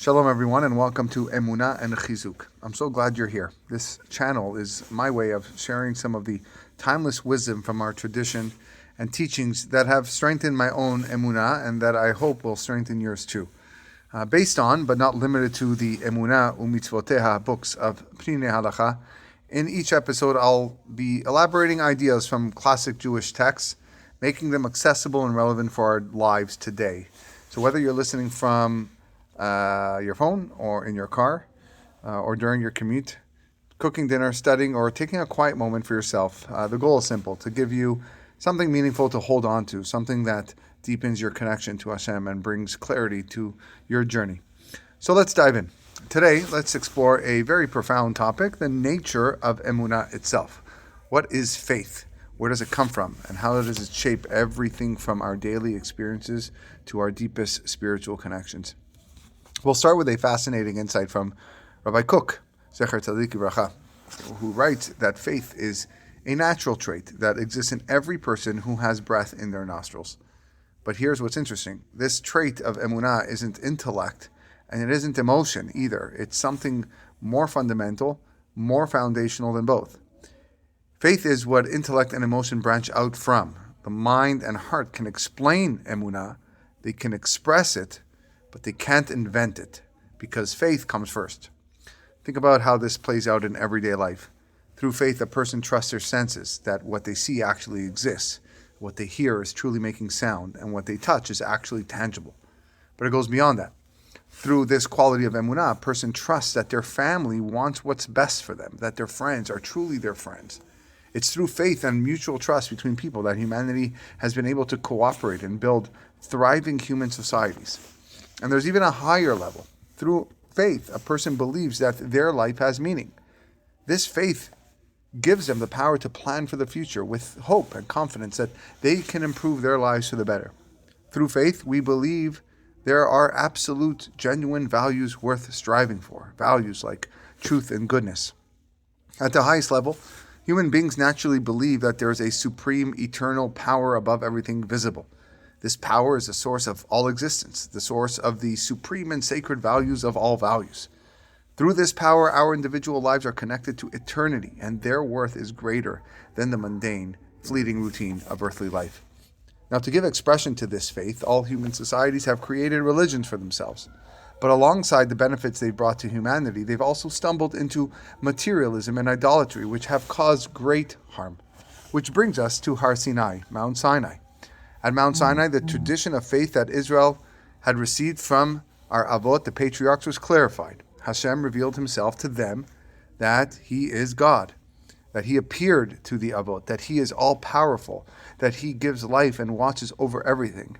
Shalom everyone and welcome to Emunah and Chizuk. I'm so glad you're here. This channel is my way of sharing some of the timeless wisdom from our tradition and teachings that have strengthened my own Emunah and that I hope will strengthen yours too. Based on, but not limited to, the Emunah u'mitzvoteha books of Pnei Halacha, in each episode I'll be elaborating ideas from classic Jewish texts, making them accessible and relevant for our lives today. So whether you're listening from your phone or in your car or during your commute, cooking dinner, studying, or taking a quiet moment for yourself, the goal is simple: to give you something meaningful to hold on to, something that deepens your connection to Hashem and brings clarity to your journey. So let's dive in. Today, let's explore a very profound topic: the nature of Emunah itself. What is faith? Where does it come from? And how does it shape everything from our daily experiences to our deepest spiritual connections? We'll start with a fascinating insight from Rabbi Kook, Zecher Tzadik Livracha, who writes that faith is a natural trait that exists in every person who has breath in their nostrils. But here's what's interesting. This trait of emunah isn't intellect, and it isn't emotion either. It's something more fundamental, more foundational than both. Faith is what intellect and emotion branch out from. The mind and heart can explain emunah, they can express it, but they can't invent it, because faith comes first. Think about how this plays out in everyday life. Through faith, a person trusts their senses, that what they see actually exists, what they hear is truly making sound, and what they touch is actually tangible. But it goes beyond that. Through this quality of emunah, a person trusts that their family wants what's best for them, that their friends are truly their friends. It's through faith and mutual trust between people that humanity has been able to cooperate and build thriving human societies. And there's even a higher level. Through faith, a person believes that their life has meaning. This faith gives them the power to plan for the future with hope and confidence that they can improve their lives for the better. Through faith, we believe there are absolute, genuine values worth striving for, values like truth and goodness. At the highest level, human beings naturally believe that there is a supreme, eternal power above everything visible. This power is the source of all existence, the source of the supreme and sacred values of all values. Through this power, our individual lives are connected to eternity, and their worth is greater than the mundane, fleeting routine of earthly life. Now, to give expression to this faith, all human societies have created religions for themselves. But alongside the benefits they've brought to humanity, they've also stumbled into materialism and idolatry, which have caused great harm. Which brings us to Har Sinai, Mount Sinai. At Mount Sinai, the tradition of faith that Israel had received from our Avot, the patriarchs, was clarified. Hashem revealed himself to them that he is God, that he appeared to the Avot, that he is all-powerful, that he gives life and watches over everything.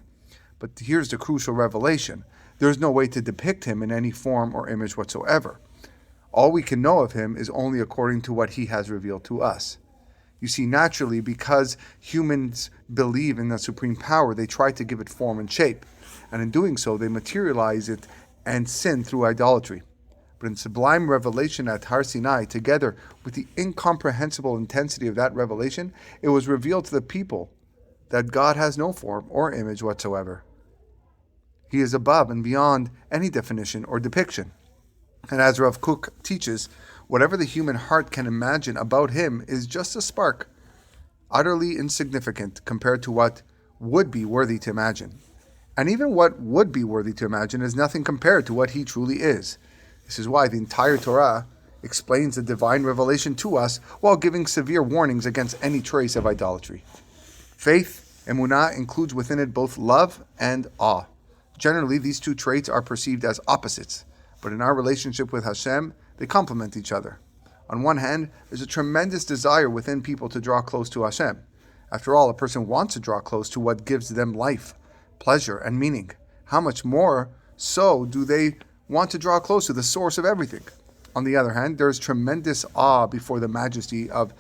But here's the crucial revelation. There's no way to depict him in any form or image whatsoever. All we can know of him is only according to what he has revealed to us. You see, naturally, because humans believe in the supreme power, they try to give it form and shape. And in doing so, they materialize it and sin through idolatry. But in sublime revelation at Har Sinai, together with the incomprehensible intensity of that revelation, it was revealed to the people that God has no form or image whatsoever. He is above and beyond any definition or depiction. And as Rav Kook teaches, whatever the human heart can imagine about him is just a spark, utterly insignificant compared to what would be worthy to imagine. And even what would be worthy to imagine is nothing compared to what he truly is. This is why the entire Torah explains the divine revelation to us while giving severe warnings against any trace of idolatry. Faith, emunah, includes within it both love and awe. Generally, these two traits are perceived as opposites, but in our relationship with Hashem, they complement each other. On one hand, there's a tremendous desire within people to draw close to Hashem. After all, a person wants to draw close to what gives them life, pleasure, and meaning. How much more so do they want to draw close to the source of everything? On the other hand, there is tremendous awe before the majesty of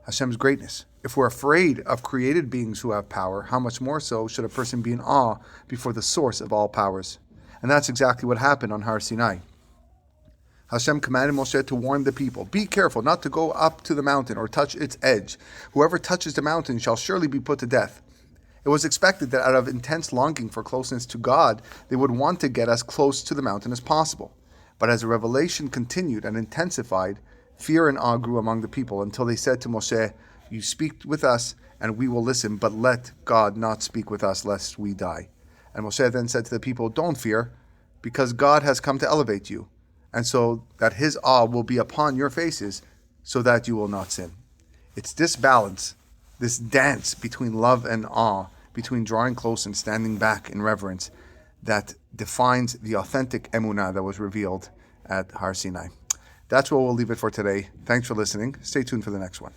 Hashem's greatness. If we're afraid of created beings who have power, how much more so should a person be in awe before the source of all powers? And that's exactly what happened on Har Sinai. Hashem commanded Moshe to warn the people, "Be careful not to go up to the mountain or touch its edge. Whoever touches the mountain shall surely be put to death." It was expected that out of intense longing for closeness to God, they would want to get as close to the mountain as possible. But as the revelation continued and intensified, fear and awe grew among the people until they said to Moshe, "You speak with us and we will listen, but let God not speak with us lest we die." And Moshe then said to the people, "Don't fear, because God has come to elevate you, and so that his awe will be upon your faces, so that you will not sin." It's this balance, this dance between love and awe, between drawing close and standing back in reverence, that defines the authentic emunah that was revealed at Har Sinai. That's where we'll leave it for today. Thanks for listening. Stay tuned for the next one.